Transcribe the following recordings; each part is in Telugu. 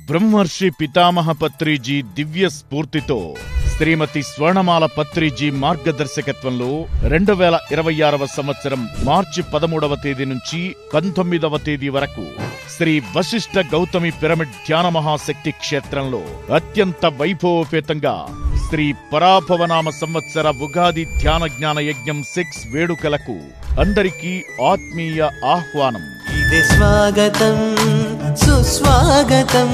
బ్రహ్మర్షి పితామహ పత్రిజీ దివ్య స్ఫూర్తితో శ్రీమతి స్వర్ణమాల పత్రిజీ మార్గదర్శకత్వంలో 2026వ సంవత్సరం మార్చి 13వ తేదీ నుంచి 19వ తేదీ వరకు శ్రీ వశిష్ఠ గౌతమి పిరమిడ్ ధ్యాన మహాశక్తి క్షేత్రంలో అత్యంత వైభవోపేతంగా శ్రీ పరాభవనామ సంవత్సర ఉగాది ధ్యాన జ్ఞాన యజ్ఞం 6 వేడుకలకు అందరికీ ఆత్మీయ ఆహ్వానం. ఇదే స్వాగతం సుస్వాగతం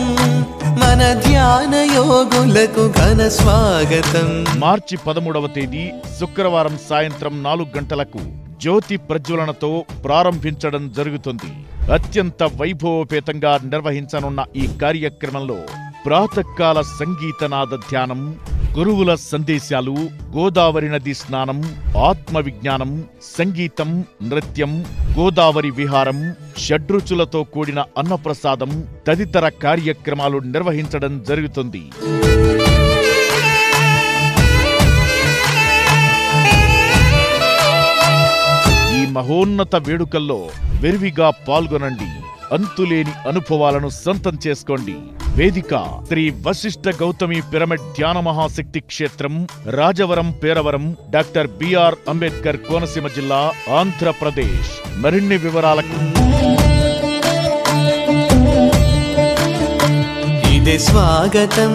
మన ధ్యాన యోగులకు ఘన స్వాగతం. మార్చి 13వ తేదీ శుక్రవారం సాయంత్రం 4 గంటలకు జ్యోతి ప్రజ్వలనతో ప్రారంభించడం జరుగుతుంది. అత్యంత వైభవోపేతంగా నిర్వహించనున్న ఈ కార్యక్రమంలో ప్రాతకాల సంగీతనాద ధ్యానం, గురువుల సందేశాలు, గోదావరి నది స్నానం, ఆత్మ విజ్ఞానం, సంగీతం, నృత్యం, గోదావరి విహారం, షడ్రుచులతో కూడిన అన్నప్రసాదం తదితర కార్యక్రమాలు నిర్వహించడం జరుగుతుంది. ఈ మహోన్నత వేడుకల్లో విరివిగా పాల్గొనండి. అంతులేని అనుభవాలను సొంతం చేసుకోండి. వేదిక శ్రీ వశిష్ఠ గౌతమి పిరమిడ్ ధ్యాన మహాశక్తి క్షేత్రం, రాజవరం, పేరవరం, డాక్టర్ బిఆర్ అంబేద్కర్, కోనసీమ జిల్లా, ఆంధ్రప్రదేశ్. మరిన్ని వివరాలకు ఇదే స్వాగతం